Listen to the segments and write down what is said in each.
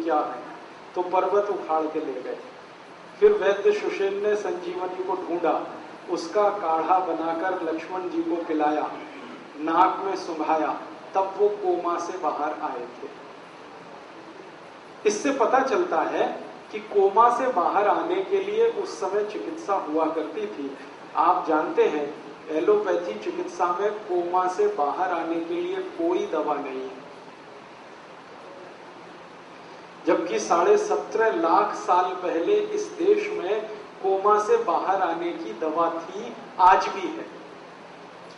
क्या है, तो पर्वत उखाड़ के ले गए। फिर वैद्य सुषेण ने संजीवनी को ढूंढा, उसका काढ़ा बनाकर लक्ष्मण जी को पिलाया, नाक में सुंघाया, तब वो कोमा से बाहर आए थे। इससे पता चलता है कि कोमा से बाहर आने के लिए उस समय चिकित्सा हुआ करती थी। आप जानते हैं एलोपैथी चिकित्सा में कोमा से बाहर आने के लिए कोई दवा नहीं है, जबकि 17.5 लाख साल पहले इस देश में कोमा से बाहर आने की दवा थी, आज भी है।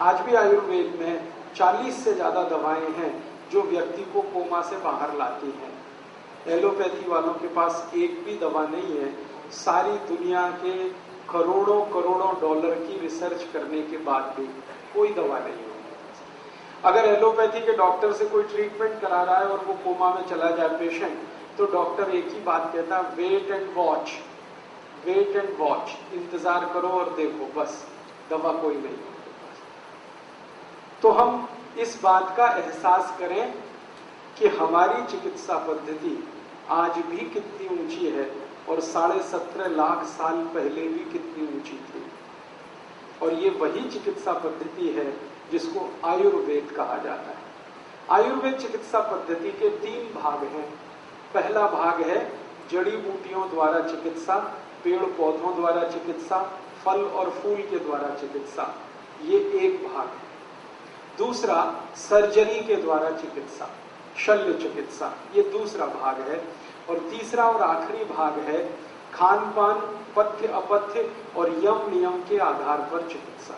आज भी आयुर्वेद में 40 से ज्यादा दवाएं हैं जो व्यक्ति को कोमा से बाहर लाती हैं। एलोपैथी वालों के पास एक भी दवा नहीं है, सारी दुनिया के करोड़ों करोड़ों डॉलर की रिसर्च करने के बाद भी कोई दवा नहीं है। अगर एलोपैथी के डॉक्टर से कोई ट्रीटमेंट करा रहा है और वो कोमा में चला जाए पेशेंट, तो डॉक्टर एक ही बात कहता है, wait and watch, wait and watch, इंतजार करो और देखो, बस दवा कोई नहीं है। तो हम इस बात का एहसास करें कि हमारी चिकित्सा पद्धति आज भी कितनी ऊंची है और 17.5 लाख साल पहले भी कितनी ऊंची थी। और ये वही चिकित्सा पद्धति है जिसको आयुर्वेद कहा जाता है। आयुर्वेद चिकित्सा पद्धति के 3 भाग हैं। पहला भाग है जड़ी बूटियों द्वारा चिकित्सा, पेड़ पौधों द्वारा चिकित्सा, फल और फूल के द्वारा चिकित्सा, ये एक भाग है। दूसरा सर्जरी के द्वारा चिकित्सा, शल्य चिकित्सा, ये दूसरा भाग है। और तीसरा और आखिरी भाग है खान पान, पथ्य अपथ्य और यम नियम के आधार पर चिकित्सा।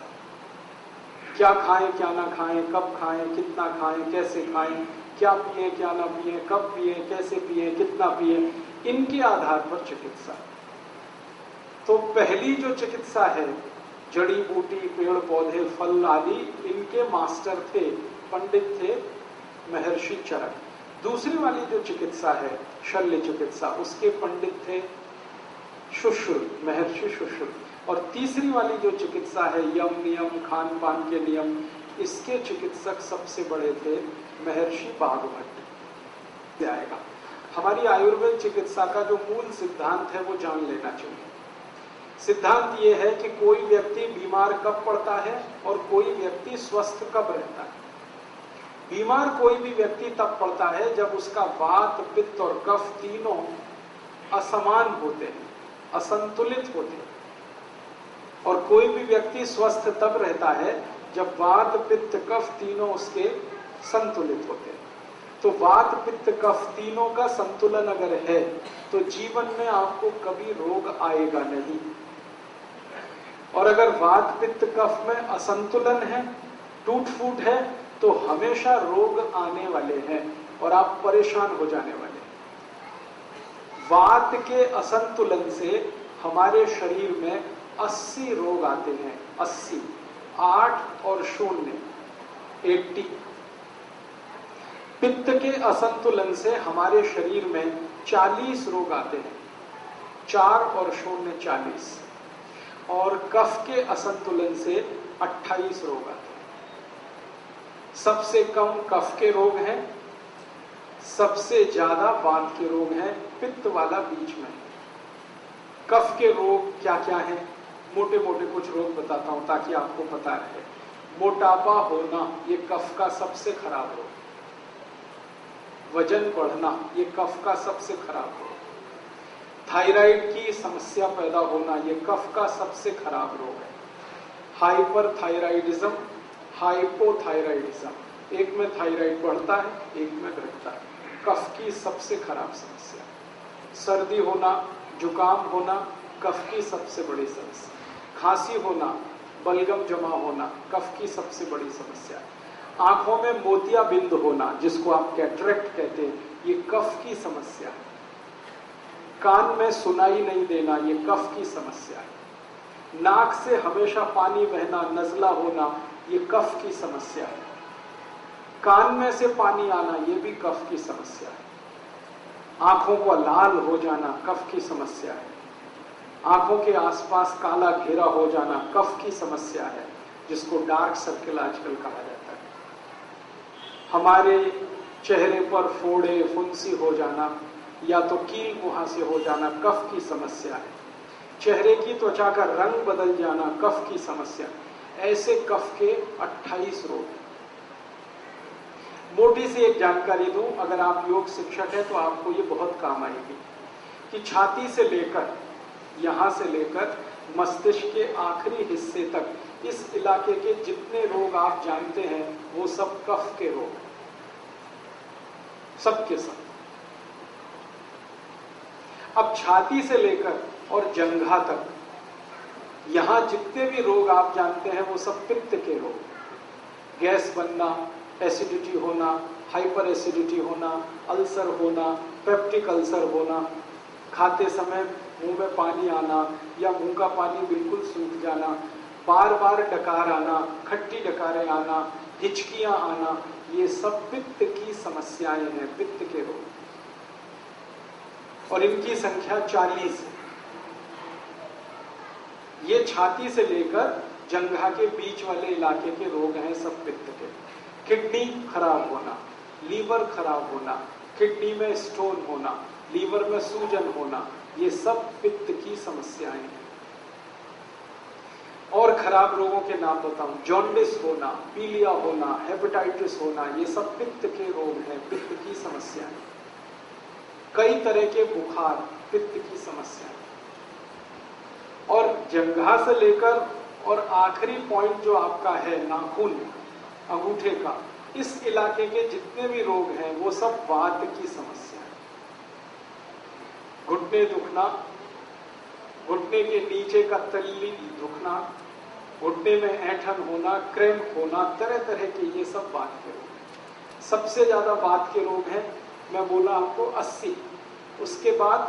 क्या खाएं क्या ना खाएं, कब खाएं, कितना खाएं, कैसे खाएं, क्या पिए क्या ना पिए, कब पिए, कैसे पिए, कितना पिए, इनके आधार पर चिकित्सा। तो पहली जो चिकित्सा है, जड़ी बूटी, पेड़ पौधे, फल आदि, इनके मास्टर थे, पंडित थे महर्षि चरक। दूसरी वाली जो चिकित्सा है शल्य चिकित्सा, उसके पंडित थे सुश्रुत, महर्षि सुश्रुत। और तीसरी वाली जो चिकित्सा है यम नियम, खान पान के नियम, इसके चिकित्सक सबसे बड़े थे महर्षि बाघभट्ट। आएगा हमारी आयुर्वेद चिकित्सा का जो मूल सिद्धांत है वो जान लेना चाहिए। सिद्धांत ये है कि कोई व्यक्ति बीमार कब पड़ता है और कोई व्यक्ति स्वस्थ कब रहता है। बीमार कोई भी व्यक्ति तब पड़ता है जब उसका वात, पित्त और कफ तीनों असमान होते हैं, असंतुलित होते हैं। और कोई भी व्यक्ति स्वस्थ तब रहता है जब वात, पित्त, कफ तीनों उसके संतुलित होते हैं। तो वात, पित्त, कफ तीनों का संतुलन अगर है तो जीवन में आपको कभी रोग आएगा नहीं। और अगर वात, पित्त, कफ में असंतुलन है, टूट फूट है, तो हमेशा रोग आने वाले हैं और आप परेशान हो जाने वाले हैं। वात के असंतुलन से हमारे शरीर में 80 रोग आते हैं। 80, 8 और 0, 80। पित्त के असंतुलन से हमारे शरीर में 40 रोग आते हैं। 4 और 0, 40। और कफ के असंतुलन से 28 रोग आते हैं। सबसे कम कफ के रोग हैं, सबसे ज्यादा वात के रोग हैं, पित्त वाला बीच में। कफ के रोग क्या क्या हैं? मोटे मोटे कुछ रोग बताता हूं ताकि आपको पता रहे। मोटापा होना, ये कफ का सबसे खराब रोग। वजन बढ़ना, ये कफ का सबसे खराब रोग। थायराइड की समस्या पैदा होना, ये कफ का सबसे खराब रोग है। हाइपरथायराइडिज्म, हाइपोथायराइडिज्म, एक में थायराइड बढ़ता है, एक में घटता है, कफ की सबसे खराब समस्या। सर्दी होना, जुकाम होना, कफ की सबसे बड़ी समस्या। खांसी होना, बलगम जमा होना, कफ की सबसे बड़ी समस्या है। आंखों में मोतियाबिंद होना, जिसको आप कैटरेक्ट कहते हैं, ये कफ की समस्या है। कान में सुनाई नहीं देना, ये कफ की समस्या है। नाक से हमेशा पानी बहना, नजला होना, ये कफ की समस्या है। कान में से पानी आना, ये भी कफ की समस्या है। आंखों को लाल हो जाना, कफ की समस्या है। आंखों के आसपास काला घेरा हो जाना, कफ की समस्या है, जिसको डार्क सर्कल आजकल कहा जाता है। हमारे चेहरे पर फोड़े, फुंसी हो जाना, या तो कील मुहां से हो जाना कफ की समस्या है, चेहरे की त्वचा का रंग बदल जाना कफ की समस्या। ऐसे कफ के 28 रोग। मोटी सी एक जानकारी दूं, अगर आप योग शिक्षक हैं तो आपको ये बहुत काम आएगी, कि छाती से लेकर यहां से लेकर मस्तिष्क के आखिरी हिस्से तक इस इलाके के जितने रोग आप जानते हैं वो सब कफ के रोग, सब के सब। अब छाती से लेकर और जंघा तक यहां जितने भी रोग आप जानते हैं वो सब पित्त के रोग। गैस बनना, एसिडिटी होना, हाइपर एसिडिटी होना, अल्सर होना, पेप्टिक अल्सर होना, खाते समय मुंह में पानी आना या मुंह का पानी बिल्कुल सूख जाना, बार बार डकार आना, खट्टी डकारें आना, हिचकियां आना, ये सब पित्त की समस्याएं हैं, पित्त के रोग। और इनकी संख्या 40 है। ये छाती से लेकर जंघा के बीच वाले इलाके के रोग हैं, सब पित्त के। किडनी खराब होना, लीवर खराब होना, किडनी में स्टोन होना, लीवर में सूजन होना, ये सब पित्त की समस्याएं हैं। और खराब रोगों के नाम बताऊं, जॉन्डिस होना, पीलिया होना, हेपेटाइटिस होना, ये सब पित्त के रोग हैं, पित्त की समस्याएं। कई तरह के बुखार, पित्त की समस्याएं। और जंघा से लेकर और आखिरी पॉइंट जो आपका है नाखून, अंगूठे का, इस इलाके के जितने भी रोग हैं वो सब वात की समस्या है। घुटने दुखना, घुटने के नीचे का तल्ली दुखना, घुटने में ऐंठन होना, क्रैम्प होना, तरह तरह के ये सब वात के रोग हैं। सबसे ज्यादा वात के रोग हैं, मैं बोला आपको 80, उसके बाद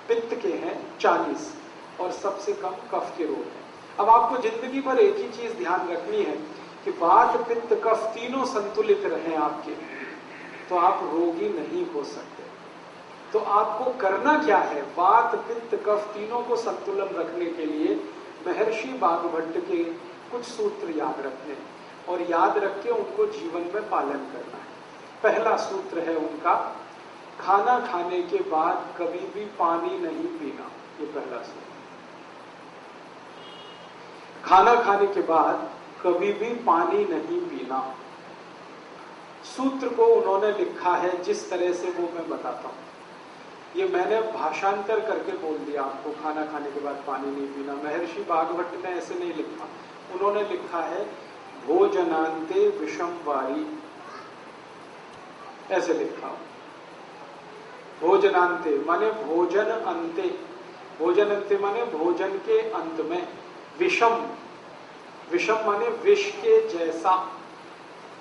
पित्त के हैं 40 और सबसे कम कफ के रोग हैं। अब आपको जिंदगी भर एक ही चीज ध्यान रखनी है कि वात, पित्त, कफ तीनों संतुलित रहें आपके, तो आप रोगी नहीं हो सकते। तो आपको करना क्या है? वात, पित्त, कफ तीनों को संतुलन रखने के लिए महर्षि बागभट्ट के कुछ सूत्र याद रखने और याद रख के उनको जीवन में पालन करना है। पहला सूत्र है उनका, खाना खाने के बाद कभी भी पानी नहीं पीना। ये पहला सूत्र। खाना खाने के बाद कभी भी पानी नहीं पीना। सूत्र को उन्होंने लिखा है जिस तरह से वो मैं बताता हूं। ये मैंने भाषांतर करके बोल दिया आपको, खाना खाने के बाद पानी नहीं पीना। महर्षि बागभट्ट ने ऐसे नहीं लिखा, उन्होंने लिखा है भोजनांते विषम वारी, ऐसे लिखा। भोजनांते माने भोजन अंते, भोजन अंते माने भोजन के अंत में, विषम, विषम माने विष के जैसा,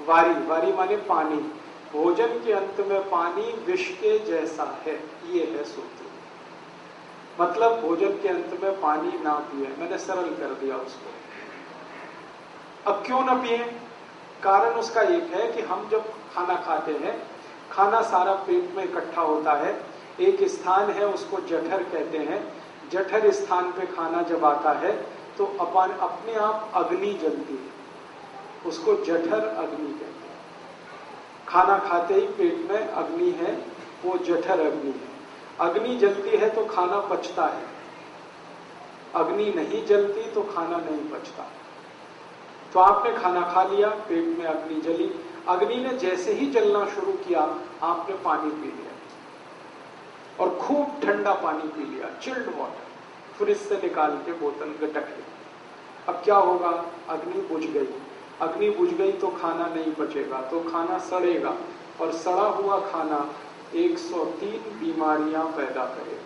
वारी, वारी माने पानी, भोजन के अंत में पानी विष के जैसा है, ये है सूत्र। मतलब भोजन के अंत में पानी ना पिए। मैंने सरल कर दिया उसको। अब क्यों ना पिए? कारण उसका एक है कि हम जब खाना खाते हैं, खाना सारा पेट में इकट्ठा होता है, एक स्थान है उसको जठर कहते हैं। जठर स्थान पे खाना जब आता है तो अपने आप अग्नि जलती है, उसको जठर अग्नि कहते हैं। खाना खाते ही पेट में अग्नि है, वो जठर अग्नि है। अग्नि जलती है तो खाना पचता है, अग्नि नहीं जलती तो खाना नहीं पचता। तो आपने खाना खा लिया, पेट में अग्नि जली, अग्नि ने जैसे ही जलना शुरू किया आपने पानी पी लिया और खूब ठंडा पानी पी लिया, चिल्ड वाटर, फ्रिज से निकाल के बोतल गटक ली। अब क्या होगा? अग्नि बुझ गई। अग्नि बुझ गई तो खाना नहीं बचेगा, तो खाना सड़ेगा और सड़ा हुआ खाना 103 बीमारियां पैदा करेगा।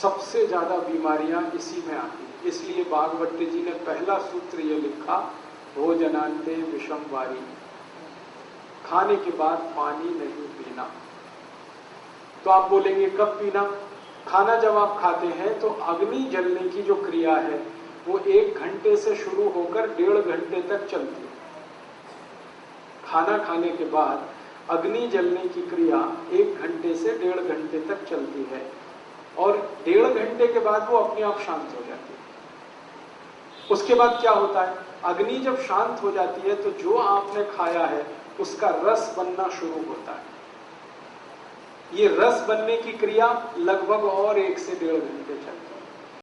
सबसे ज्यादा बीमारियां इसी में आती हैं। इसलिए बागभट्ट जी ने पहला सूत्र ये लिखा, भोजनांते विषम वारी, खाने के बाद पानी नहीं पीना। तो आप बोलेंगे कब पीना? खाना जब आप खाते हैं तो अग्नि जलने की जो क्रिया है वो 1 घंटे से शुरू होकर 1.5 घंटे तक चलती है। खाना खाने के बाद अग्नि जलने की क्रिया 1 घंटे से 1.5 घंटे तक चलती है और 1.5 घंटे के बाद वो अपने आप शांत हो जाती है। उसके बाद क्या होता है? अग्नि जब शांत हो जाती है तो जो आपने खाया है उसका रस बनना शुरू होता है। ये रस बनने की क्रिया लगभग और 1 से 1.5 घंटे चलती है।